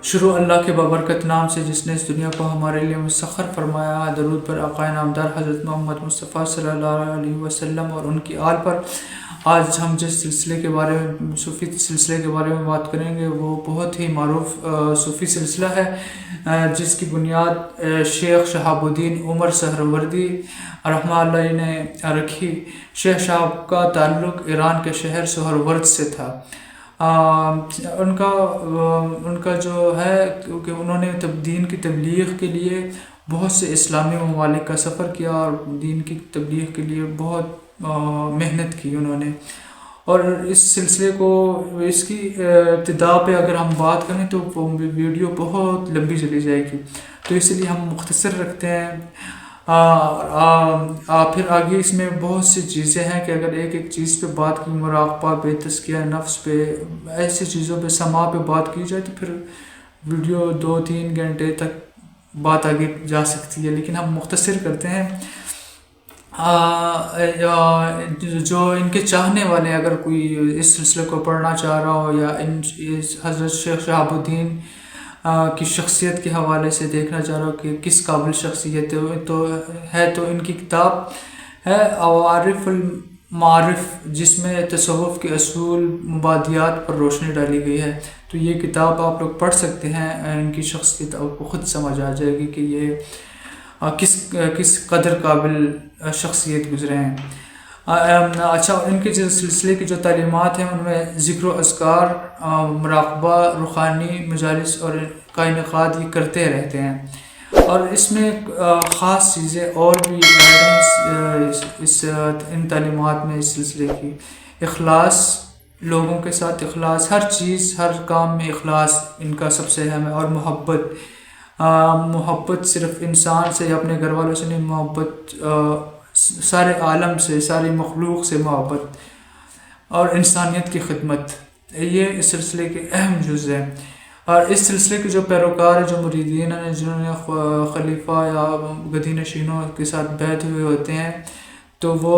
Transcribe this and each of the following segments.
شروع اللہ کے بابرکت نام سے جس نے اس دنیا کو ہمارے لیے مسخر فرمایا۔ درود پر آقا نامدار حضرت محمد مصطفیٰ صلی اللہ علیہ وسلم اور ان کی آل پر۔ آج ہم جس سلسلے کے بارے میں صوفی سلسلے کے بارے میں بات کریں گے وہ بہت ہی معروف صوفی سلسلہ ہے، جس کی بنیاد شیخ شہاب الدین عمر سہروردی رحمہ اللہ نے رکھی۔ شیخ شہاب کا تعلق ایران کے شہر سہرورد سے تھا۔ ان کا جو ہے کہ انہوں نے دین کی تبلیغ کے لیے بہت سے اسلامی ممالک کا سفر کیا اور دین کی تبلیغ کے لیے بہت محنت کی انہوں نے، اور اس سلسلے کو اس کی ابتدا پہ اگر ہم بات کریں تو وہ ویڈیو بہت لمبی چلی جائے گی، تو اس لیے ہم مختصر رکھتے ہیں۔ پھر آگے اس میں بہت سی چیزیں ہیں کہ اگر ایک چیز پہ بات کی، مراقبہ پہ، تزکیہ نفس پہ، ایسی چیزوں پہ، سما پہ بات کی جائے تو پھر ویڈیو 2-3 گھنٹے تک بات آگے جا سکتی ہے، لیکن ہم مختصر کرتے ہیں۔ جو ان کے چاہنے والے اگر کوئی اس سلسلے کو پڑھنا چاہ رہا ہو یا حضرت شیخ شہاب الدین کی شخصیت کے حوالے سے دیکھنا چاہ رہا ہو کہ کس قابل شخصیت ہے تو ان کی کتاب ہے عوارف المعارف، جس میں تصوف کے اصول مبادیات پر روشنی ڈالی گئی ہے۔ تو یہ کتاب آپ لوگ پڑھ سکتے ہیں، ان کی شخصیت آپ کو خود سمجھ آ جائے گی کہ یہ کس قدر قابل شخصیت گزرے ہیں۔ اچھا، ان کے جو سلسلے کی جو تعلیمات ہیں ان میں ذکر و اذکار، مراقبہ، روحانی مجالس اور کا انعقاد یہ کرتے رہتے ہیں، اور اس میں خاص چیزیں اور بھی ان تعلیمات میں اس سلسلے کی اخلاص، لوگوں کے ساتھ اخلاص، ہر چیز ہر کام میں اخلاص ان کا سب سے اہم ہے، اور محبت صرف انسان سے یا اپنے گھر والوں سے نہیں، محبت سارے عالم سے، ساری مخلوق سے محبت، اور انسانیت کی خدمت، یہ اس سلسلے کے اہم جز ہیں۔ اور اس سلسلے کے جو پیروکار ہیں، جو مریدین ہیں، جنہوں نے خلیفہ یا گدی نشینوں کے ساتھ بیعت ہوئے ہوتے ہیں، تو وہ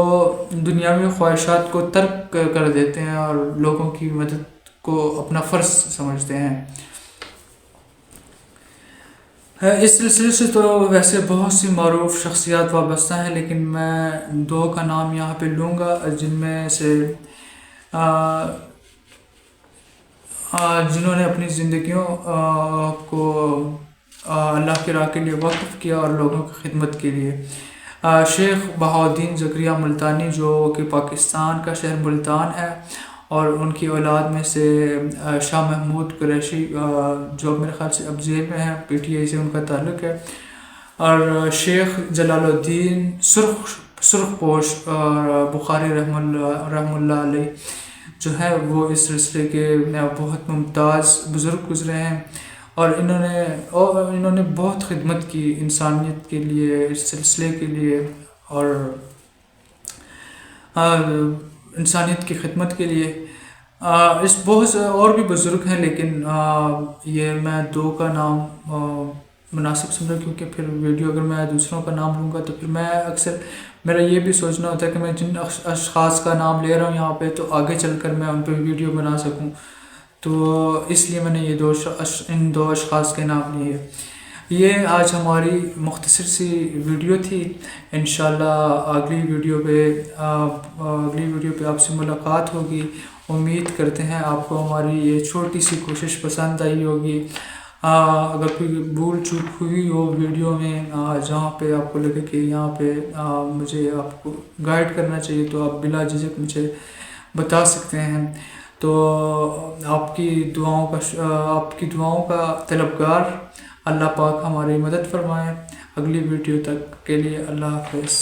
دنیاوی خواہشات کو ترک کر دیتے ہیں اور لوگوں کی مدد کو اپنا فرض سمجھتے ہیں۔ اس سلسلے سے تو ویسے بہت سی معروف شخصیات وابستہ ہیں، لیکن میں 2 کا نام یہاں پہ لوں گا، جن میں سے جنہوں نے اپنی زندگیوں کو اللہ کی راہ کے لیے وقف کیا اور لوگوں کی خدمت کے لیے۔ شیخ بہاؤالدین زکریہ ملتانی، جو کہ پاکستان کا شہر ملتان ہے، اور ان کی اولاد میں سے شاہ محمود قریشی، جو میرے خیال سے اب جیل میں ہیں، PTI سے ان کا تعلق ہے، اور شیخ جلال الدین سرخ پوش بخاری رحم اللہ علیہ جو ہے، وہ اس سلسلے کے بہت ممتاز بزرگ گزرے ہیں، اور انہوں نے بہت خدمت کی انسانیت کے لیے، اس سلسلے کے لیے، اور انسانیت کی خدمت کے لیے۔ اس بہت سے اور بھی بزرگ ہیں، لیکن یہ میں 2 کا نام مناسب سمجھا، کیونکہ پھر ویڈیو اگر میں دوسروں کا نام لوں گا تو پھر میں اکثر میرا یہ بھی سوچنا ہوتا ہے کہ میں جن اشخاص کا نام لے رہا ہوں یہاں پہ تو آگے چل کر میں ان پہ ویڈیو بنا سکوں، تو اس لیے میں نے یہ ان 2 اشخاص کے نام لیے۔ یہ آج ہماری مختصر سی ویڈیو تھی۔ انشاءاللہ اگلی ویڈیو پہ آپ سے ملاقات ہوگی۔ امید کرتے ہیں آپ کو ہماری یہ چھوٹی سی کوشش پسند آئی ہوگی۔ اگر کوئی بھول چوک ہوئی ہو ویڈیو میں، جہاں پہ آپ کو لگے کہ یہاں پہ مجھے آپ کو گائیڈ کرنا چاہیے، تو آپ بلا جھجک مجھے بتا سکتے ہیں۔ تو آپ کی دعاؤں کا طلبگار، اللہ پاک ہماری مدد فرمائے۔ اگلی ویڈیو تک کے لیے اللہ حافظ۔